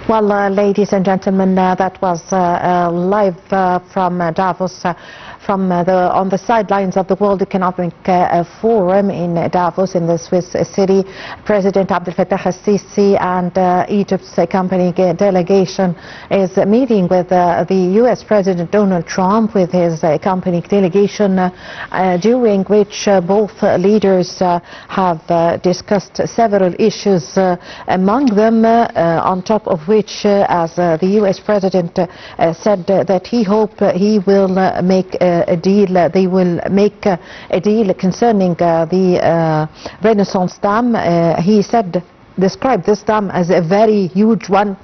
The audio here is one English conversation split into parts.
Well, ladies and gentlemen, that was live from Davos, on the sidelines of the World Economic Forum in Davos, in the Swiss city. President Abdel Fattah al-Sisi and Egypt's accompanying delegation is meeting with the U.S. President Donald Trump with his accompanying delegation, during which both leaders have discussed several issues, among them, on top of which, as the U.S. President said, that he hopes he will make a deal. They will make a deal concerning the Renaissance Dam. He said, described this dam as a very huge one.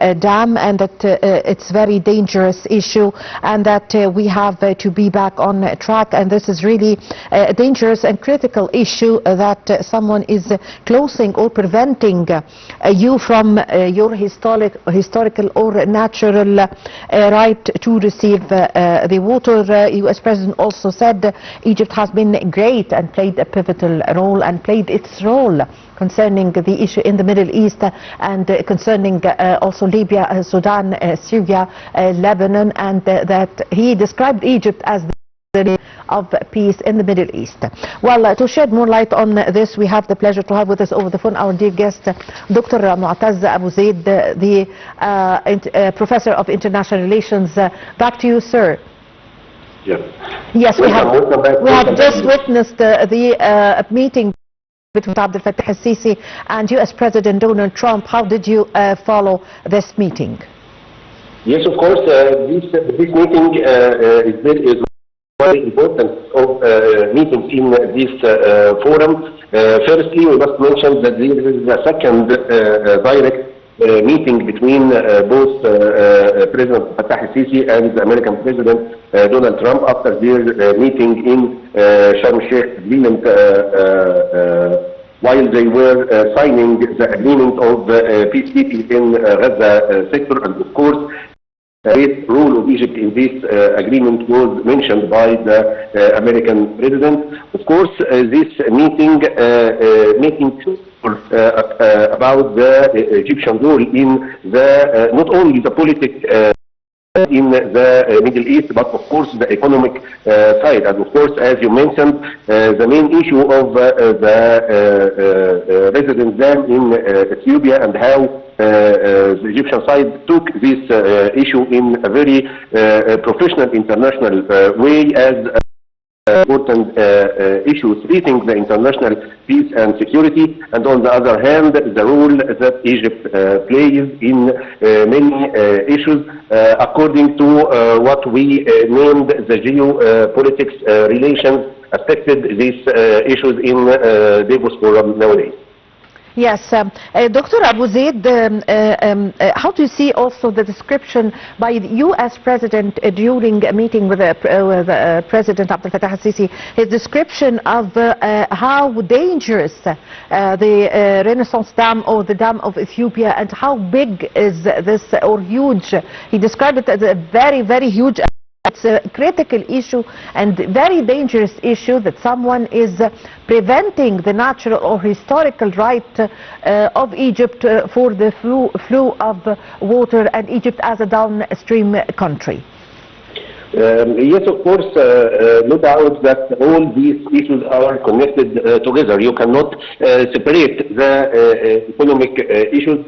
A dam, and that it's very dangerous issue, and that we have to be back on track, and this is really a dangerous and critical issue, that someone is closing or preventing you from your historical or natural right to receive the water. U.S. President also said Egypt has been great and played a pivotal role, and played its role concerning the issue in the Middle East, and concerning also Libya, Sudan, Syria, Lebanon, and that he described Egypt as the of peace in the Middle East. Well, to shed more light on this, we have the pleasure to have with us over the phone our dear guest, Dr. Motaz Abu Zeid, the Professor of International Relations. Back to you, sir. Yes, we have just witnessed the meeting between Abdel Fattah al-Sisi and U.S. President Donald Trump. How did you follow this meeting? Yes, of course, this meeting is very important of meetings in this forum. Firstly, we must mention that there is a second direct meeting between both President Fattah al-Sisi and the American President Donald Trump after their meeting in Sharm el-Sheikh agreement, while they were signing the agreement of peacekeeping in Gaza sector. And of course, the role of Egypt in this agreement was mentioned by the American President. Of course, this meeting making sure about the Egyptian role in the not only the politics in the Middle East, but of course the economic side. And of course, as you mentioned, the main issue of the resident dam in Ethiopia, and how the Egyptian side took this issue in a very professional international way, as important issues treating the international peace and security, and on the other hand, the role that Egypt plays in many issues, according to what we named the geopolitics relations affected these issues in Davos Forum nowadays. Yes, Dr. Abu Zeid, how do you see also the description by the U.S. President during a meeting with President Abdel Fattah al-Sisi, his description of how dangerous the Renaissance Dam or the Dam of Ethiopia, and how big is this, or huge? He described it as a very, very huge. It's a critical issue and very dangerous issue, that someone is preventing the natural or historical right of Egypt for the flow of water, and Egypt as a downstream country. Yes, of course, no doubt that all these issues are connected together. You cannot separate the economic issues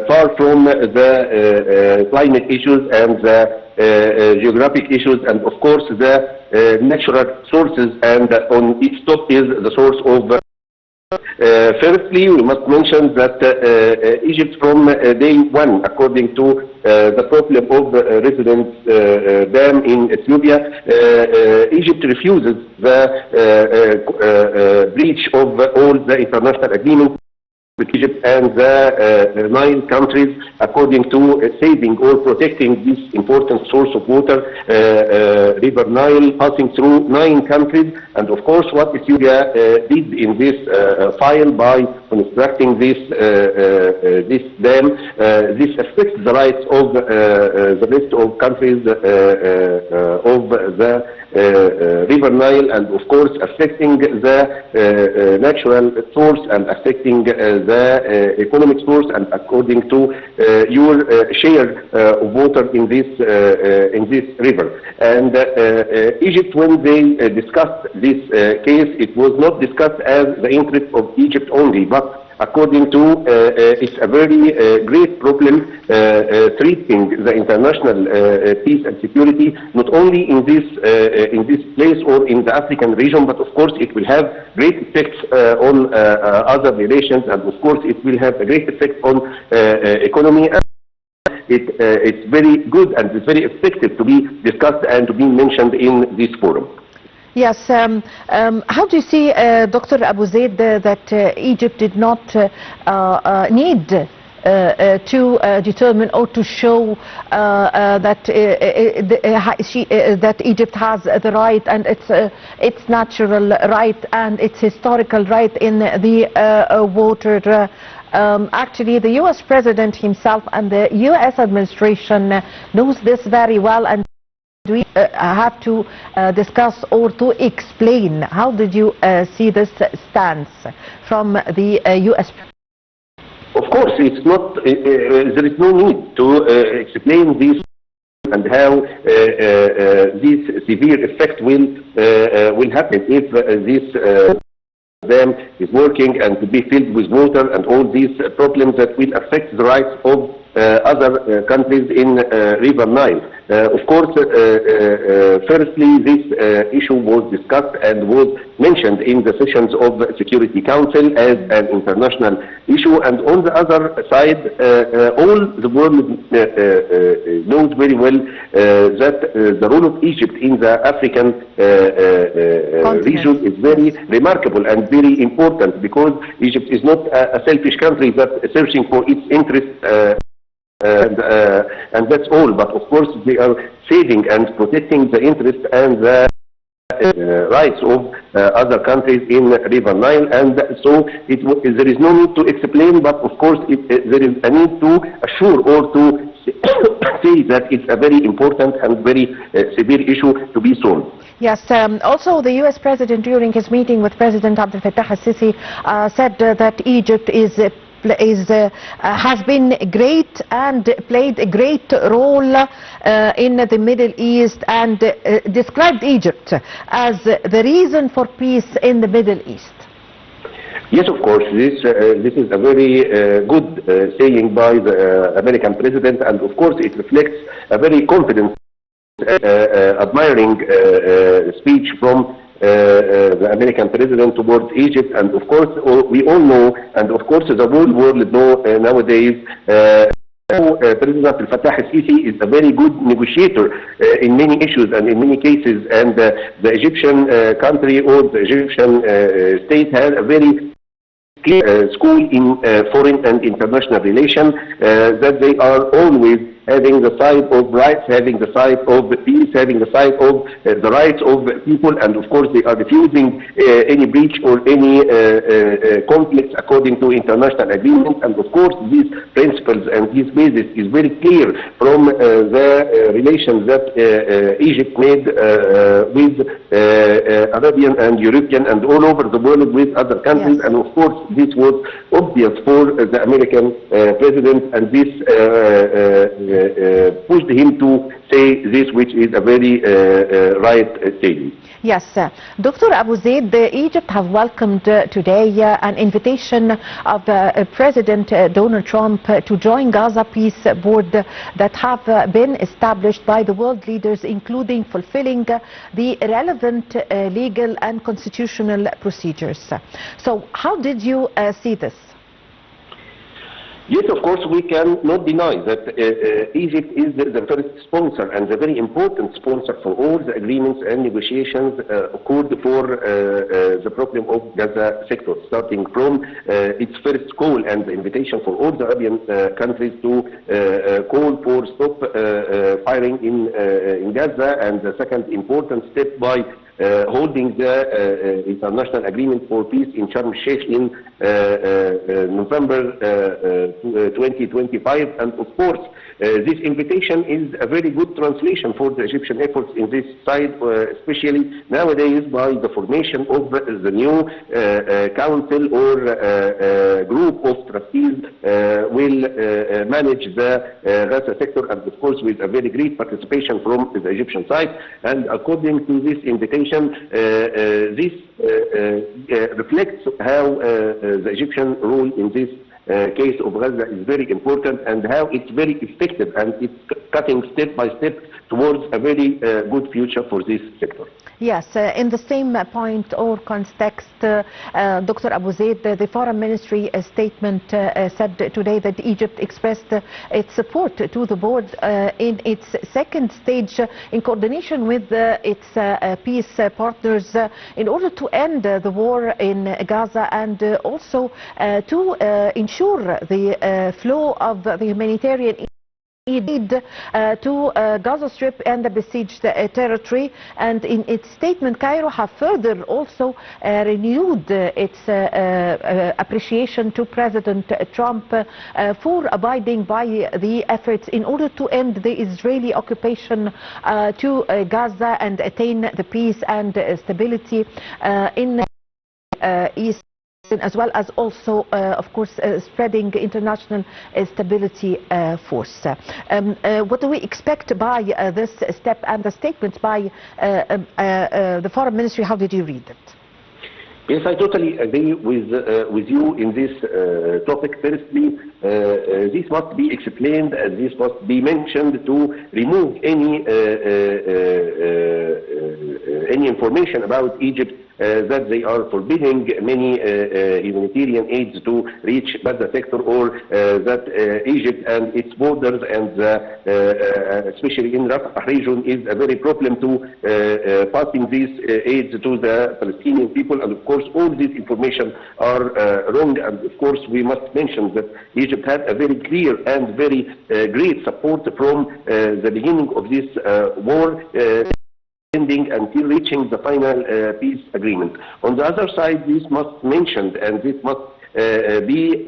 far from the climate issues and the geographic issues, and of course the natural sources, and on each top is the source of. Firstly, we must mention that Egypt from day one, according to the problem of resident dam in Ethiopia, Egypt refuses the breach of all the international agreements with Egypt and the Nile countries, according to saving or protecting this important source of water, River Nile, passing through 9 countries. And of course, what Ethiopia did in this file by constructing this dam. This affects the rights of the rest of countries of the River Nile, and of course affecting the natural source and affecting the economic source, and according to your share of water in this river. And Egypt, when they discussed this case, it was not discussed as the interest of Egypt only, but according to it's a very great problem threatening the international peace and security, not only in this place or in the African region, but of course it will have great effects on other relations, and of course it will have a great effect on economy. It's very good and it's very effective to be discussed and to be mentioned in this forum. Yes. How do you see, Dr. Abu Zeid, that Egypt did not need to determine or to show that Egypt has the right and its natural right and its historical right in the water? Actually, the U.S. President himself and the U.S. administration knows this very well, and we have to discuss or to explain. How did you see this stance from the U.S.? Of course, it's not. There is no need to explain this and how this severe effect will happen if this dam is working and to be filled with water, and all these problems that will affect the rights of other countries in River Nile. Of course, firstly, this issue was discussed and was mentioned in the sessions of the Security Council as an international issue, and on the other side, all the world knows very well that the role of Egypt in the African region is very remarkable and very important, because Egypt is not a selfish country that is searching for its interest. And that's all. But of course, they are saving and protecting the interests and the rights of other countries in River Nile, and so there is no need to explain. But of course, there is a need to assure or to say that it's a very important and very severe issue to be solved. Yes. Also, the U.S. President, during his meeting with President Abdel Fattah al-Sisi, said that Egypt has been great and played a great role in the Middle East, and described Egypt as the reason for peace in the Middle East. Yes, of course. This is a very good saying by the American president, and of course it reflects a very confident, admiring speech from the American president towards Egypt. And of course, we all know, and of course the whole world know nowadays, President Abdel Fattah al-Sisi is a very good negotiator in many issues and in many cases, and the Egyptian country or the Egyptian state has a very clear school in foreign and international relations, that they are always having the side of rights, having the side of peace, having the side of the rights of people, and of course they are refusing any breach or any conflicts according to international agreements. And of course these principles and this basis is very clear from the relations that Egypt made with Arabian and European and all over the world with other countries. Yes. And of course this was obvious for the American president, and this pushed him to say this, which is a very right saying. Yes. Dr. Abu Zeid, Egypt have welcomed today an invitation of President Donald Trump to join Gaza Peace Board that have been established by the world leaders, including fulfilling the relevant legal and constitutional procedures. So how did you see this? Yes, of course, we cannot deny that Egypt is the first sponsor and the very important sponsor for all the agreements and negotiations occurred for the problem of Gaza sector, starting from its first call and the invitation for all the Arabian countries to call for stop firing in Gaza, and the second important step by holding the international agreement for peace in Sharm el-Sheikh in November 2025. And of course, this invitation is a very good translation for the Egyptian efforts in this side, especially nowadays by the formation of the new council or group of trustees will manage the Gaza sector, and of course with a very great participation from the Egyptian side. And according to this invitation, this reflects how the Egyptian role in this case of Gaza is very important, and how it's very effective, and it's cutting step by step towards a very good future for this sector. Yes, in the same point or context, Dr. Abu Zeid, the Foreign Ministry statement said today that Egypt expressed its support to the board in its second stage in coordination with its peace partners in order to end the war in Gaza, and also to ensure the flow of the humanitarian aid to Gaza Strip and the besieged territory. And in its statement, Cairo have further also renewed its appreciation to President Trump for abiding by the efforts in order to end the Israeli occupation to Gaza and attain the peace and stability in East, as well as also, of course, spreading international stability force. What do we expect by this step and the statements by the Foreign Ministry? How did you read it? Yes, I totally agree with you in this topic. Firstly, this must be explained, and this must be mentioned to remove any information about Egypt that they are forbidding many humanitarian aids to reach Gaza sector, or that Egypt and its borders, and especially in Rafah region, is a very problem to passing these aids to the Palestinian people. And of course, all this information are wrong. And of course, we must mention that Egypt had a very clear and very great support from the beginning of this war, ending until reaching the final peace agreement. On the other side, this must be mentioned, and this must be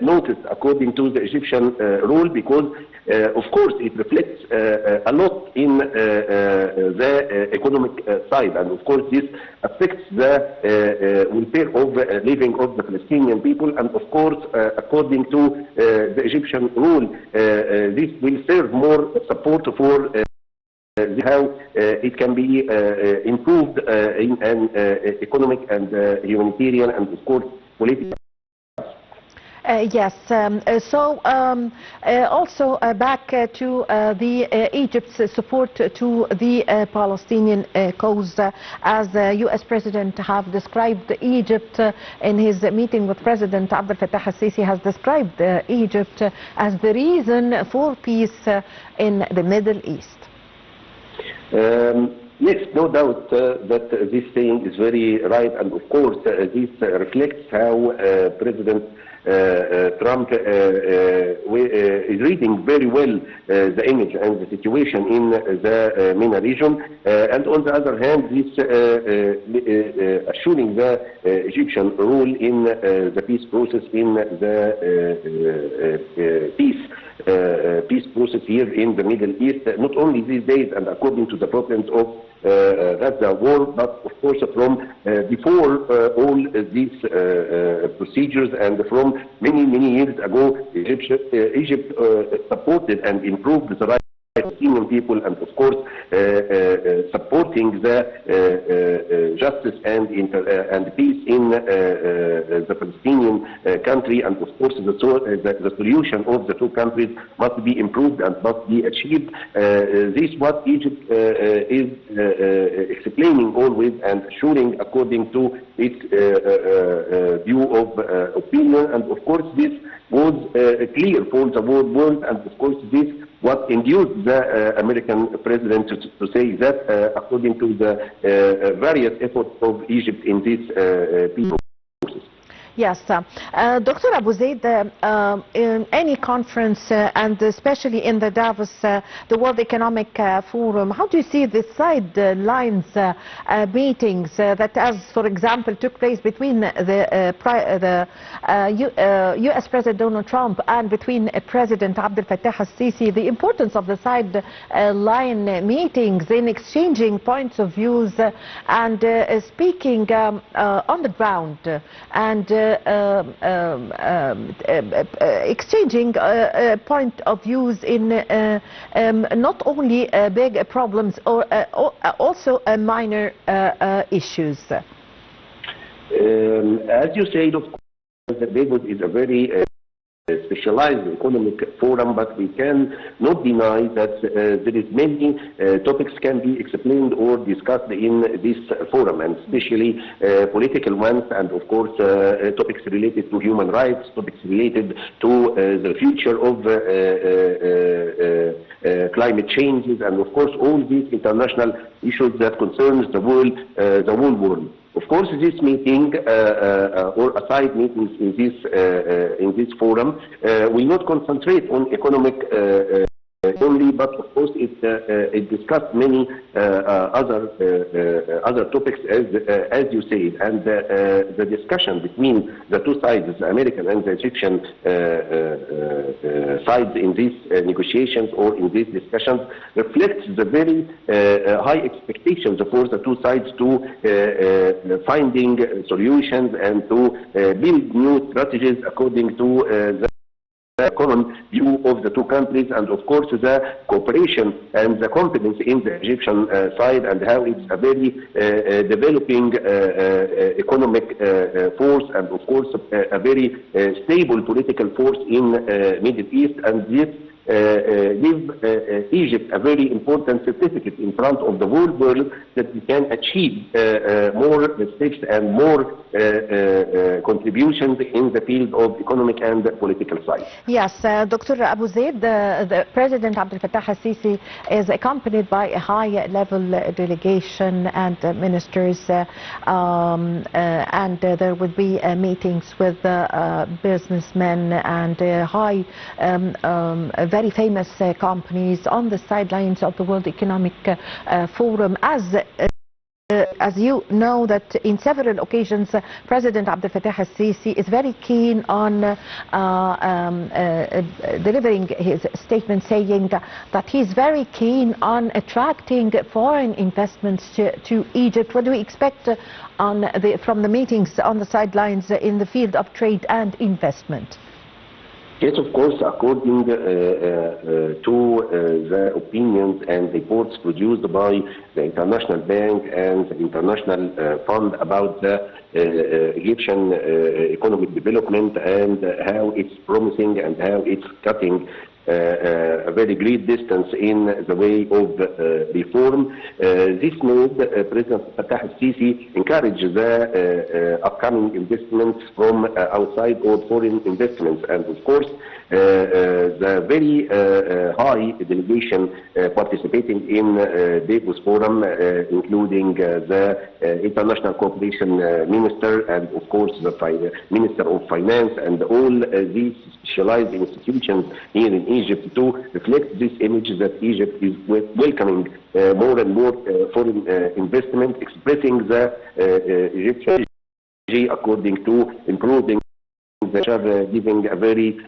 noticed according to the Egyptian rule, because of course it reflects a lot in the economic side, and of course this affects the welfare of living of the Palestinian people. And of course, according to the Egyptian rule, this will serve more support for how it can be improved in an economic and humanitarian and of course political. Yes, also back to the Egypt's support to the Palestinian cause, as U.S. President have described Egypt in his meeting with President Abdel Fattah al-Sisi, has described Egypt as the reason for peace in the Middle East. Yes, no doubt that this saying is very right, and of course this reflects how President Trump is reading very well the image and the situation in the MENA region, and on the other hand, this assuring the Egyptian role in the peace process, in the peace process here in the Middle East, not only these days and according to the problems of Gaza war, but of course from before all these procedures, and from many years ago, Egypt supported and improved the rights of Palestinian people, and of course supporting the justice and peace in the Palestinian country. And of course the solution of the two countries must be improved and must be achieved. This is what Egypt is explaining always and assuring according to its view of opinion. And of course this was clear for the world, and of course this what induced the American president to say that according to the various efforts of Egypt in this peace process. Yes, Dr. Abu Zeid, in any conference and especially in the Davos, the World Economic Forum, how do you see the sidelines meetings that, as for example, took place between the U.S. President Donald Trump and between President Abdel Fattah al-Sisi, the importance of the sideline meetings in exchanging points of views and speaking on the ground and exchanging point of views in not only big problems or also minor issues? As you said, of course, the Davos is a very specialized economic forum, but we can not deny that there is many topics can be explained or discussed in this forum, and especially political ones, and of course topics related to human rights, topics related to the future of climate changes, and of course all these international issues that concerns the whole world. Of course, this meeting or aside meetings in this forum will not concentrate on economic only, but of course it discussed many other topics, as you said, and the discussion between the two sides, the American and the Egyptian sides in these negotiations or in these discussions, reflects the very high expectations for the two sides to finding solutions and to build new strategies according to the common view of the two countries, and of course the cooperation and the confidence in the Egyptian side, and how it's a very developing economic force, and of course a very stable political force in Middle East, and this give Egypt a very important certificate in front of the whole world that we can achieve more steps and more contributions in the field of economic and political side. Yes, Dr. Abu Zeid, the President Abdel Fattah al-Sisi is accompanied by a high-level delegation and ministers, and there would be meetings with businessmen and very famous companies on the sidelines of the World Economic Forum. As you know, that in several occasions President Abdel Fattah al-Sisi is very keen on delivering his statement, saying that he's very keen on attracting foreign investments to Egypt. What do we expect from the meetings on the sidelines in the field of trade and investment? Yes, of course, according to the opinions and reports produced by the International Bank and the International Fund about the Egyptian economic development and how it's promising and how it's cutting a very great distance in the way of reform. This made President Fattah al-Sisi encourage the upcoming investments from outside or foreign investments, and of course the very high delegation participating in Davos Forum, including the International Cooperation Minister and of course the Minister of Finance, and all these specialized institutions here in Egypt, to reflect this image that Egypt is welcoming more and more foreign investment, expressing the Egyptian strategy according to improving giving a very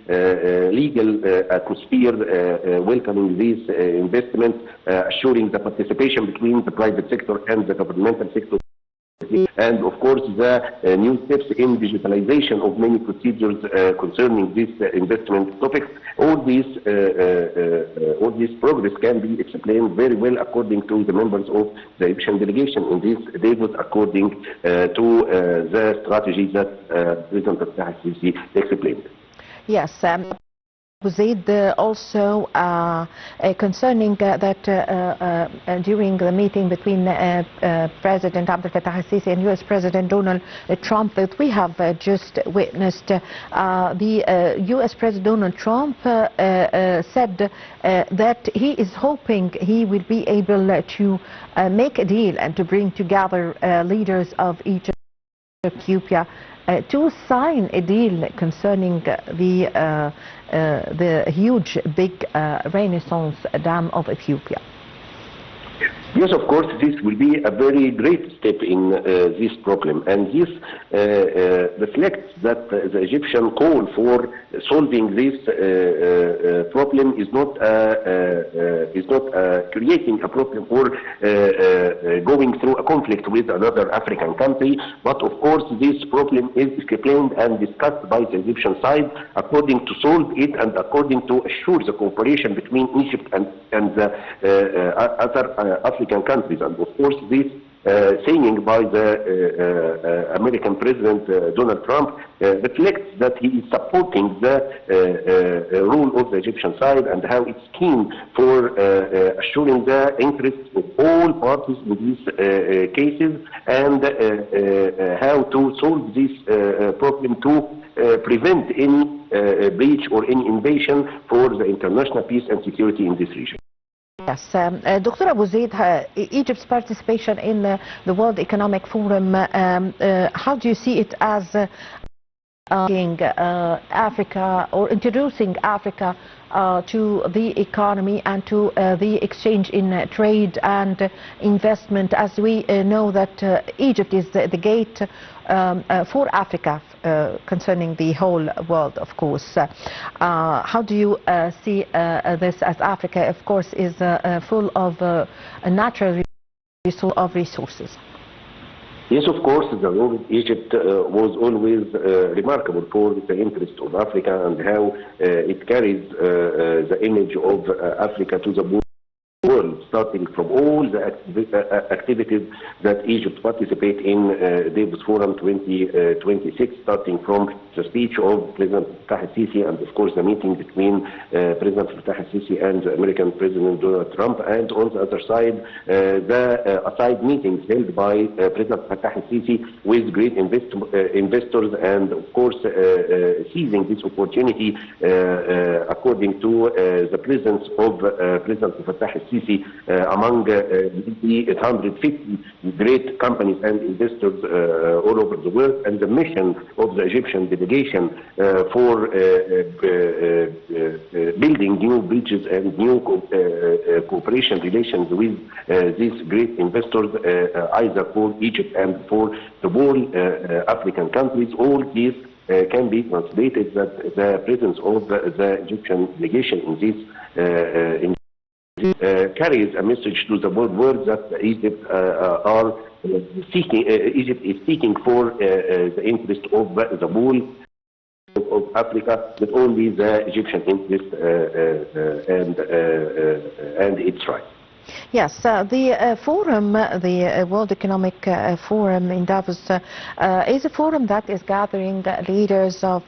legal atmosphere, welcoming these investments, assuring the participation between the private sector and the governmental sector, and of course the new steps in digitalization of many procedures concerning this investment topics. All this progress can be explained very well according to the members of the Egyptian delegation in this Davos, according to the strategy that President Fattah al-Sisi explained. Yes. Zeid, also concerning that during the meeting between President Abdel Fattah al-Sisi and U.S. President Donald Trump that we have just witnessed, the U.S. President Donald Trump said that he is hoping he will be able to make a deal and to bring together leaders of Egypt, Ethiopia to sign a deal concerning the huge, big Renaissance Dam of Ethiopia? Yes, of course, this will be a very great step in this problem, and this reflects that the Egyptian call for solving this problem is not creating a problem or going through a conflict with another African country, but of course this problem is explained and discussed by the Egyptian side according to solve it and according to assure the cooperation between Egypt and the other African countries. And of course this saying by the American President Donald Trump reflects that he is supporting the rule of the Egyptian side and how it's keen for assuring the interests of all parties in these cases, and how to solve this problem to prevent any breach or any invasion for the international peace and security in this region. Yes, Dr. Abu Zeid, Egypt's participation in the World Economic Forum, how do you see it as Africa or introducing Africa to the economy and to the exchange in trade and investment, as we know that Egypt is the gate for Africa concerning the whole world, of course. How do you see this, as Africa, of course, is full of natural resources? Yes, of course, the role of Egypt was always remarkable for the interest of Africa and how it carries the image of Africa to the world, starting from all the activities that Egypt participate in Davos Forum 2026, starting from the speech of President Fattah al-Sisi and of course the meeting between President Fattah al-Sisi and the American President Donald Trump, and on the other side the side meetings held by President Fattah al-Sisi with great investors, and of course seizing this opportunity according to the presence of President Fattah al-Sisi among the 150 great companies and investors all over the world, and the mission of the Egyptian delegation for building new bridges and new cooperation relations with these great investors, either for Egypt and for the whole African countries. All these can be translated that the presence of the Egyptian delegation in this carries a message to the world that Egypt Egypt is seeking for the interest of the whole of Africa, not only the Egyptian interest and its rights. Yes, the forum, the World Economic Forum in Davos, is a forum that is gathering leaders of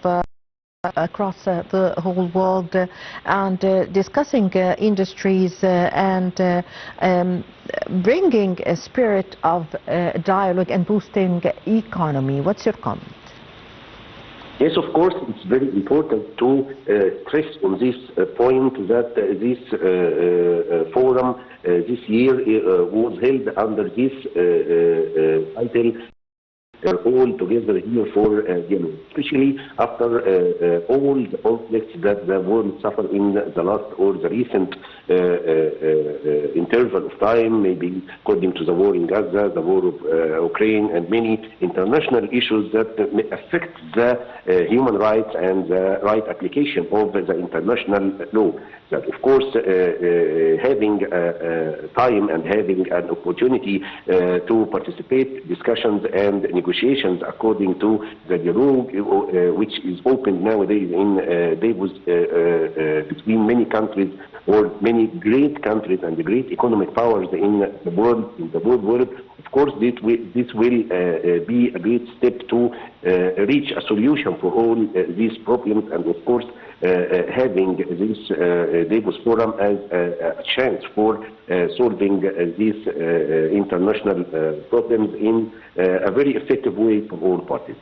across the whole world and discussing industries and bringing a spirit of dialogue and boosting economy. What's your comment? Yes, of course, it's very important to stress on this point that this forum this year was held under this title, all together here for Yemen, especially after all the conflicts that the world suffered in the last or the recent interval of time, maybe according to the war in Gaza, the war of Ukraine, and many international issues that affect the human rights and the right application of the international law. That, of course, having time and having an opportunity to participate discussions and negotiations according to the dialogue which is opened nowadays in Davos between many countries, or many great countries and the great economic powers in the world. Of course, this will be a great step to reach a solution for all these problems, and of course having this Davos Forum as a chance for solving these international problems in a very effective way for all parties.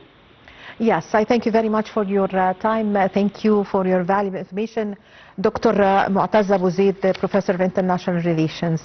Yes, I thank you very much for your time. Thank you for your valuable information. Dr. Motaz Abu Zeid, Professor of International Relations.